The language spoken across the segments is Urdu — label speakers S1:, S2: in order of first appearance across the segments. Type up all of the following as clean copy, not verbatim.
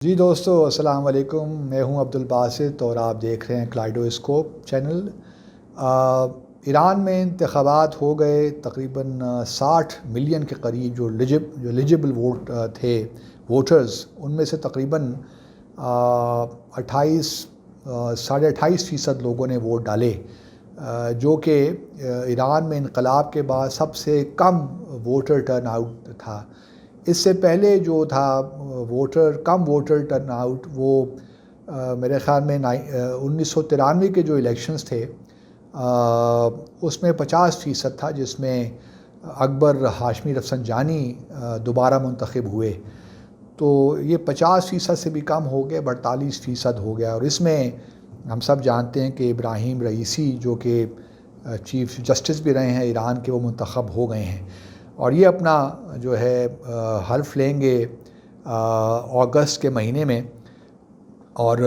S1: جی دوستو السلام علیکم، میں ہوں عبدالباسط اور آپ دیکھ رہے ہیں کلائڈوسکوپ چینل۔ ایران میں انتخابات ہو گئے، تقریباً 60 ملین کے قریب جو ایلیجبل ووٹ تھے ووٹرز، ان میں سے تقریباً 28.5% لوگوں نے ووٹ ڈالے، جو کہ ایران میں انقلاب کے بعد سب سے کم ووٹر ٹرن آؤٹ تھا۔ اس سے پہلے جو تھا کم ووٹر ٹرن آؤٹ، وہ میرے خیال میں 1993 کے جو الیکشنز تھے اس میں 50% تھا، جس میں اکبر ہاشمی رفسنجانی دوبارہ منتخب ہوئے۔ تو یہ 50% سے بھی کم ہو گئے، 48% ہو گیا۔ اور اس میں ہم سب جانتے ہیں کہ ابراہیم رئیسی جو کہ چیف جسٹس بھی رہے ہیں ایران کے، وہ منتخب ہو گئے ہیں، اور یہ اپنا جو ہے حلف لیں گے اگست کے مہینے میں۔ اور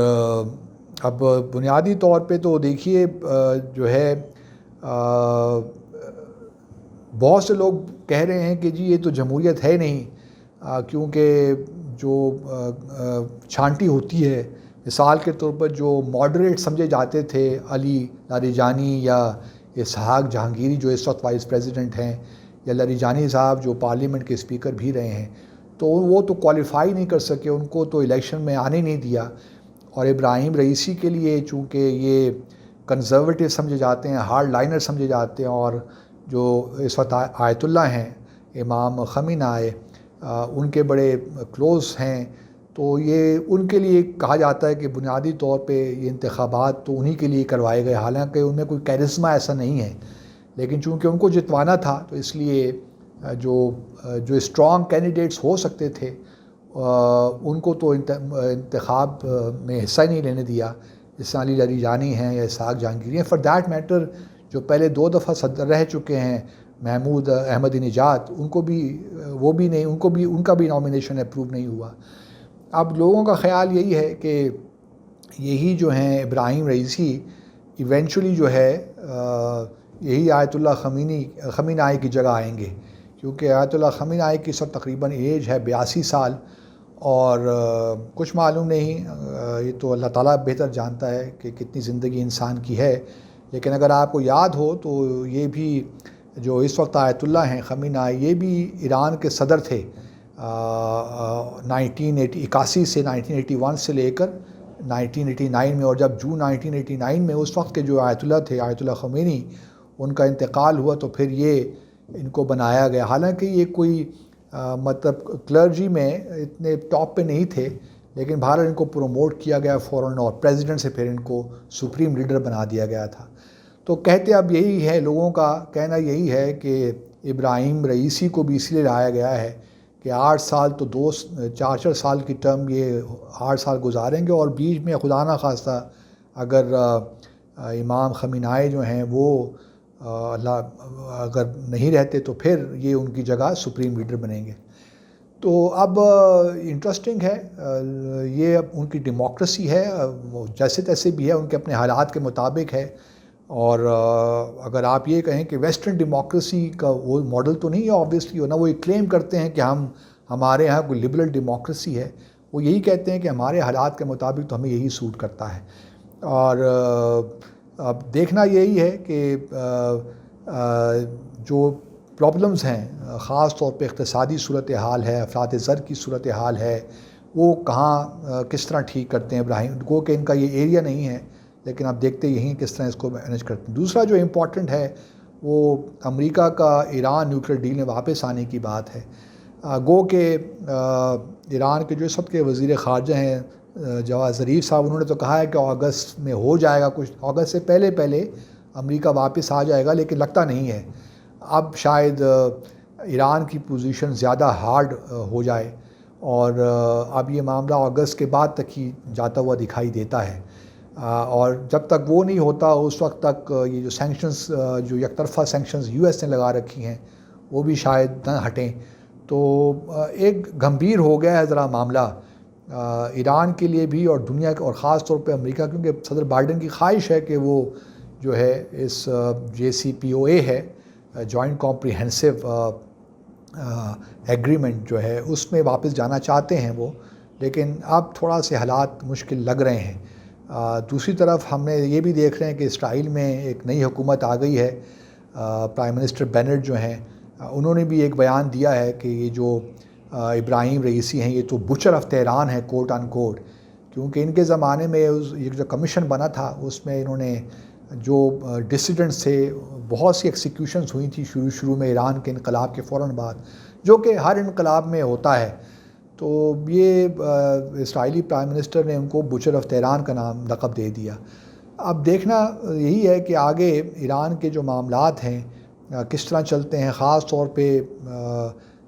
S1: اب بنیادی طور پہ تو دیکھیے جو ہے بہت سے لوگ کہہ رہے ہیں کہ جی یہ تو جمہوریت ہے نہیں، کیونکہ جو چھانٹی ہوتی ہے، مثال کے طور پر جو ماڈریٹ سمجھے جاتے تھے علی لاریجانی یا اسحاق جہانگیری جو اس وقت وائس پریزیڈنٹ ہیں، یا لاریجانی صاحب جو پارلیمنٹ کے اسپیکر بھی رہے ہیں، تو وہ تو کوالیفائی نہیں کر سکے، ان کو تو الیکشن میں آنے نہیں دیا۔ اور ابراہیم رئیسی کے لیے چونکہ یہ کنزرویٹو سمجھے جاتے ہیں، ہارڈ لائنر سمجھے جاتے ہیں، اور جو اس وقت آیت اللہ ہیں امام خمینی ان کے بڑے کلوز ہیں، تو یہ ان کے لیے کہا جاتا ہے کہ بنیادی طور پہ یہ انتخابات تو انہی کے لیے کروائے گئے، حالانکہ ان میں کوئی کیرزما ایسا نہیں ہے، لیکن چونکہ ان کو جتوانا تھا تو اس لیے جو اسٹرانگ کینڈیڈیٹس ہو سکتے تھے ان کو تو انتخاب میں حصہ ہی نہیں لینے دیا، جیسے علی لاریجانی ہیں یا اسحاق جہانگیری ہیں، فار دیٹ میٹر جو پہلے 2 دفعہ صدر رہ چکے ہیں محمود احمدی نژاد، ان کو بھی ان کا بھی نامینیشن اپروو نہیں ہوا۔ اب لوگوں کا خیال یہی ہے کہ یہی جو ہیں ابراہیم رئیسی ایونچولی جو ہے یہی آیت اللہ خمینی کی جگہ آئیں گے، کیونکہ آیت اللہ خمینی کی سب تقریباً ایج ہے 82 سال، اور کچھ معلوم نہیں، یہ تو اللہ تعالیٰ بہتر جانتا ہے کہ کتنی زندگی انسان کی ہے، لیکن اگر آپ کو یاد ہو تو یہ بھی جو اس وقت آیت اللہ ہیں خمینی، یہ بھی ایران کے صدر تھے 81 سے 1981 سے لے کر 1989 میں، اور جب جون 1989 میں اس وقت کے جو آیت اللہ تھے آیت اللہ خمینی، ان کا انتقال ہوا تو پھر یہ ان کو بنایا گیا۔ حالانکہ یہ کوئی مطلب کلرجی میں اتنے ٹاپ پہ نہیں تھے، لیکن بہرحال ان کو پروموٹ کیا گیا فوراً، اور پریزیڈنٹ سے پھر ان کو سپریم لیڈر بنا دیا گیا تھا۔ تو کہتے اب یہی ہے، لوگوں کا کہنا یہی ہے کہ ابراہیم رئیسی کو بھی اس لیے لایا گیا ہے کہ 8 سال تو 4 سال کی ٹرم یہ 8 سال گزاریں گے، اور بیچ میں خدا نہ خواستہ اگر امام خمینی جو ہیں وہ اگر نہیں رہتے تو پھر یہ ان کی جگہ سپریم لیڈر بنیں گے۔ تو اب انٹرسٹنگ ہے، یہ اب ان کی ڈیموکریسی ہے، جیسے تیسے بھی ہے، ان کے اپنے حالات کے مطابق ہے۔ اور اگر آپ یہ کہیں کہ ویسٹرن ڈیموکریسی کا وہ ماڈل تو نہیں ہے آبویسلی، نہ وہ یہ کلیم کرتے ہیں کہ ہمارے ہاں کوئی لبرل ڈیموکریسی ہے، وہ یہی کہتے ہیں کہ ہمارے حالات کے مطابق تو ہمیں یہی سوٹ کرتا ہے۔ اور اب دیکھنا یہی ہے کہ جو پرابلمز ہیں، خاص طور پہ اقتصادی صورتحال ہے، افراط زر کی صورتحال ہے، وہ کہاں کس طرح ٹھیک کرتے ہیں ابراہیم کو، کہ ان کا یہ ایریا نہیں ہے، لیکن آپ دیکھتے یہیں کس طرح اس کو مینیج کرتے ہیں۔ دوسرا جو امپورٹنٹ ہے وہ امریکہ کا ایران نیوکلیئر ڈیل میں واپس آنے کی بات ہے۔ گو کہ ایران کے جو اس وقت کے وزیر خارجہ ہیں جواد ظریف صاحب، انہوں نے تو کہا ہے کہ اگست میں ہو جائے گا، کچھ اگست سے پہلے امریکہ واپس آ جائے گا، لیکن لگتا نہیں ہے۔ اب شاید ایران کی پوزیشن زیادہ ہارڈ ہو جائے، اور اب یہ معاملہ اگست کے بعد تک ہی جاتا ہوا دکھائی دیتا ہے، اور جب تک وہ نہیں ہوتا اس وقت تک یہ جو سینکشنز، جو یک طرفہ سینکشنز یو ایس نے لگا رکھی ہیں، وہ بھی شاید نہ ہٹیں۔ تو ایک گمبھیر ہو گیا ہے ذرا معاملہ ایران کے لیے بھی، اور دنیا کے، اور خاص طور پہ امریکہ، کیونکہ صدر بائیڈن کی خواہش ہے کہ وہ جو ہے اس JCPOA ہے، جوائنٹ کمپریہنسو ایگریمنٹ جو ہے، اس میں واپس جانا چاہتے ہیں وہ، لیکن اب تھوڑا سے حالات مشکل لگ رہے ہیں۔ دوسری طرف ہم نے یہ بھی دیکھ رہے ہیں کہ اسرائیل میں ایک نئی حکومت آ گئی ہے، پرائم منسٹر بینٹ جو ہیں انہوں نے بھی ایک بیان دیا ہے کہ یہ جو ابراہیم رئیسی ہیں یہ تو بچر آف تہران ہے کوٹ ان کوٹ، کیونکہ ان کے زمانے میں یہ جو کمیشن بنا تھا اس میں انہوں نے جو ڈسیڈنٹس تھے بہت سی ایکسیکیوشنز ہوئی تھی شروع میں ایران کے انقلاب کے فوراً بعد، جو کہ ہر انقلاب میں ہوتا ہے۔ تو یہ اسرائیلی پرائم منسٹر نے ان کو بچر آف تہران کا نام لقب دے دیا۔ اب دیکھنا یہی ہے کہ آگے ایران کے جو معاملات ہیں کس طرح چلتے ہیں، خاص طور پہ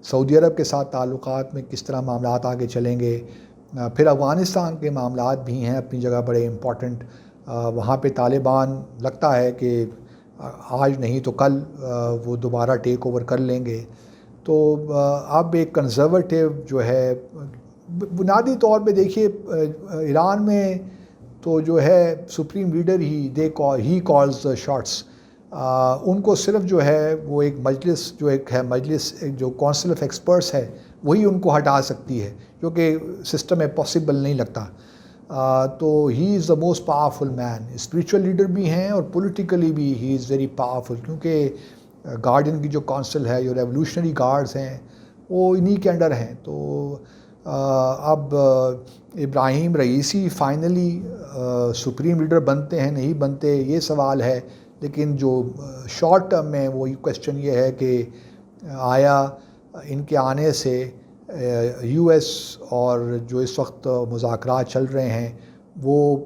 S1: سعودی عرب کے ساتھ تعلقات میں کس طرح معاملات آگے چلیں گے۔ پھر افغانستان کے معاملات بھی ہیں اپنی جگہ بڑے امپورٹنٹ، وہاں پہ طالبان لگتا ہے کہ آج نہیں تو کل وہ دوبارہ ٹیک اوور کر لیں گے۔ تو اب ایک کنزرویٹو جو ہے بنیادی طور پہ دیکھیے ایران میں تو جو ہے سپریم لیڈر ہی کالز دا شاٹس، ان کو صرف جو ہے وہ ایک مجلس جو ایک ہے مجلس جو کونسل آف ایکسپرٹس ہے وہی ان کو ہٹا سکتی ہے، جو کہ سسٹم میں پاسبل نہیں لگتا۔ تو he is the most powerful man, spiritual leader بھی ہیں اور پولیٹیکلی بھی ہی از ویری پاورفل، کیونکہ گارڈین کی جو کونسل ہے، جو ریولیوشنری گارڈز ہیں وہ انہی کے انڈر ہیں۔ تو اب Ebrahim Raisi finally supreme leader بنتے ہیں نہیں بنتے یہ سوال ہے، لیکن جو شارٹ ٹرم میں وہ کویسچن یہ ہے کہ آیا ان کے آنے سے یو ایس اور جو اس وقت مذاکرات چل رہے ہیں وہ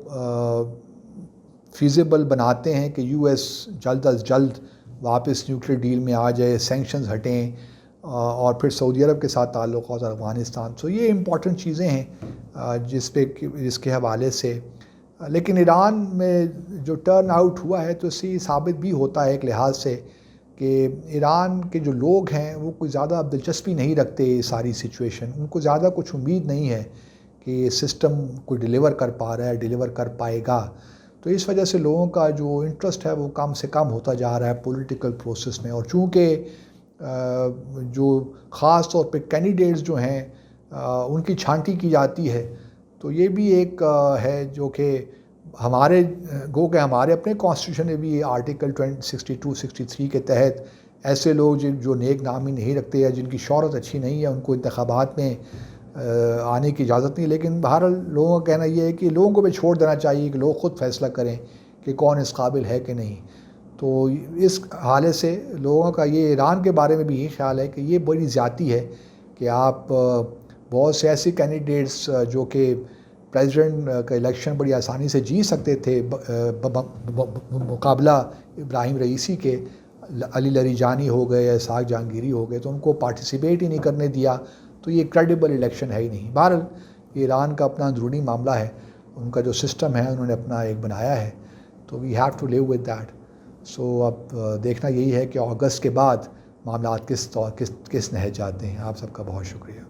S1: فیزیبل بناتے ہیں کہ یو ایس جلد از جلد واپس نیوکلیئر ڈیل میں آ جائے، سینکشنز ہٹیں، اور پھر سعودی عرب کے ساتھ تعلقات اور افغانستان۔ تو یہ امپورٹنٹ چیزیں ہیں جس کے حوالے سے، لیکن ایران میں جو ٹرن آؤٹ ہوا ہے تو اس سے یہ ثابت بھی ہوتا ہے ایک لحاظ سے کہ ایران کے جو لوگ ہیں وہ کوئی زیادہ دلچسپی نہیں رکھتے یہ ساری سچویشن، ان کو زیادہ کچھ امید نہیں ہے کہ یہ سسٹم کوئی ڈیلیور کر پا رہا ہے، ڈیلیور کر پائے گا۔ تو اس وجہ سے لوگوں کا جو انٹرسٹ ہے وہ کم سے کم ہوتا جا رہا ہے پولیٹیکل پروسیس میں، اور چونکہ جو خاص طور پہ کینڈیڈیٹس جو ہیں ان کی چھانٹی کی جاتی ہے، تو یہ بھی ایک ہے جو کہ ہمارے ہمارے اپنے کانسٹیٹیوشن میں بھی آرٹیکل 62 63 کے تحت ایسے لوگ جو نیک نامی نہیں رکھتے یا جن کی شہرت اچھی نہیں ہے ان کو انتخابات میں آنے کی اجازت نہیں، لیکن بہرحال لوگوں کا کہنا یہ ہے کہ لوگوں کو بھی چھوڑ دینا چاہیے کہ لوگ خود فیصلہ کریں کہ کون اس قابل ہے کہ نہیں۔ تو اس حوالے سے لوگوں کا یہ ایران کے بارے میں بھی یہی خیال ہے کہ یہ بڑی زیادتی ہے کہ آپ بہت سے ایسے کینڈیڈیٹس جو کہ پریزیڈنٹ کا الیکشن بڑی آسانی سے جیت سکتے تھے مقابلہ ابراہیم رئیسی کے، علی لریجانی ہو گئے یا اسحاق جہانگیری ہو گئے، تو ان کو پارٹیسپیٹ ہی نہیں کرنے دیا، تو یہ کریڈیبل الیکشن ہے ہی نہیں۔ بہرحال یہ ایران کا اپنا اندرونی معاملہ ہے، ان کا جو سسٹم ہے انہوں نے اپنا ایک بنایا ہے، تو we have to live with that. So اب دیکھنا یہی ہے کہ اگست کے بعد معاملات کس نہج جاتے ہیں۔ آپ سب کا بہت شکریہ۔